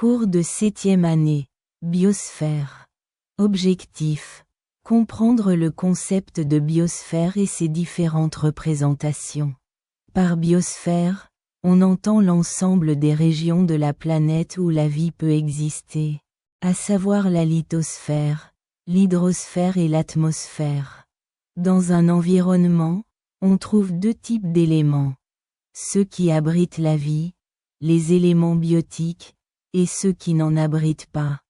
Cours de 7e année. Biosphère. Objectif. Comprendre le concept de biosphère et ses différentes représentations. Par biosphère, on entend l'ensemble des régions de la planète où la vie peut exister, à savoir la lithosphère, l'hydrosphère et l'atmosphère. Dans un environnement, on trouve deux types d'éléments. Ceux qui abritent la vie, les éléments biotiques, et ceux qui n'en abritent pas.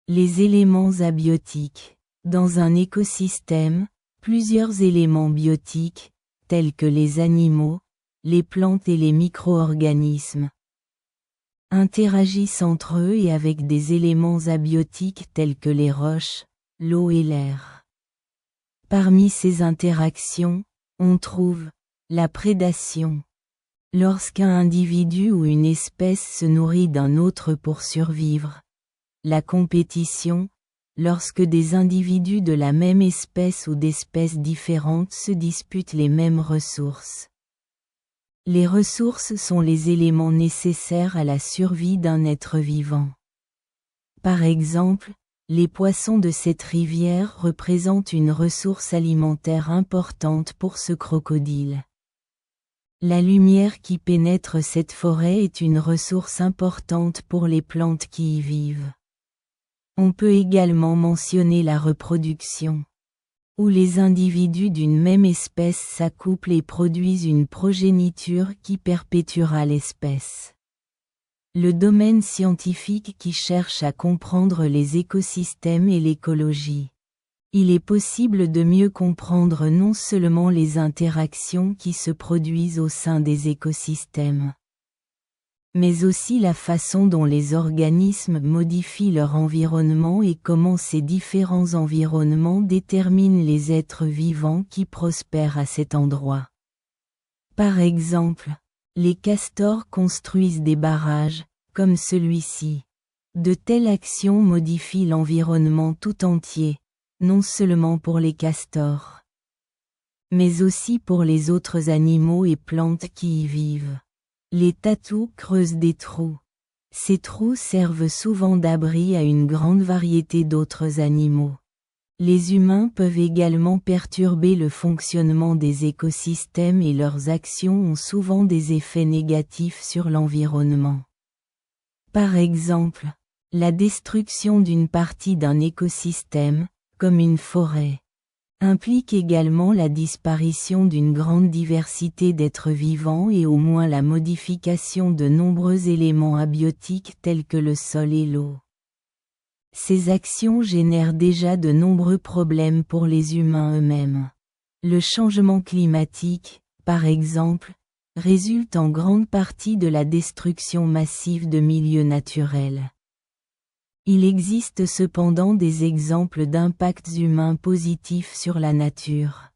Les éléments abiotiques. Dans un écosystème, plusieurs éléments biotiques, tels que les animaux, les plantes et les micro-organismes, interagissent entre eux et avec des éléments abiotiques tels que les roches, l'eau et l'air. Parmi ces interactions, on trouve la prédation. Lorsqu'un individu ou une espèce se nourrit d'un autre pour survivre. La compétition, lorsque des individus de la même espèce ou d'espèces différentes se disputent les mêmes ressources. Les ressources sont les éléments nécessaires à la survie d'un être vivant. Par exemple, les poissons de cette rivière représentent une ressource alimentaire importante pour ce crocodile. La lumière qui pénètre cette forêt est une ressource importante pour les plantes qui y vivent. On peut également mentionner la reproduction, où les individus d'une même espèce s'accouplent et produisent une progéniture qui perpétuera l'espèce. Le domaine scientifique qui cherche à comprendre les écosystèmes et l'écologie. Il est possible de mieux comprendre non seulement les interactions qui se produisent au sein des écosystèmes, mais aussi la façon dont les organismes modifient leur environnement et comment ces différents environnements déterminent les êtres vivants qui prospèrent à cet endroit. Par exemple, les castors construisent des barrages, comme celui-ci. De telles actions modifient l'environnement tout entier, non seulement pour les castors, mais aussi pour les autres animaux et plantes qui y vivent. Les tatous creusent des trous. Ces trous servent souvent d'abri à une grande variété d'autres animaux. Les humains peuvent également perturber le fonctionnement des écosystèmes et leurs actions ont souvent des effets négatifs sur l'environnement. Par exemple, la destruction d'une partie d'un écosystème, comme une forêt, implique également la disparition d'une grande diversité d'êtres vivants et au moins la modification de nombreux éléments abiotiques tels que le sol et l'eau. Ces actions génèrent déjà de nombreux problèmes pour les humains eux-mêmes. Le changement climatique, par exemple, résulte en grande partie de la destruction massive de milieux naturels. Il existe cependant des exemples d'impacts humains positifs sur la nature.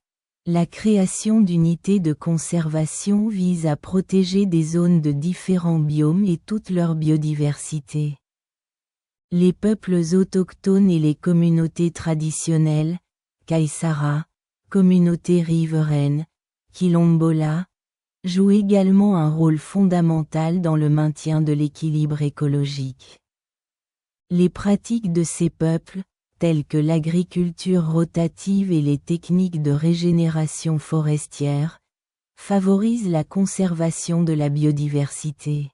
La création d'unités de conservation vise à protéger des zones de différents biomes et toute leur biodiversité. Les peuples autochtones et les communautés traditionnelles, Kaisara, communautés riveraines, Quilombola, jouent également un rôle fondamental dans le maintien de l'équilibre écologique. Les pratiques de ces peuples, telles que l'agriculture rotative et les techniques de régénération forestière, favorisent la conservation de la biodiversité.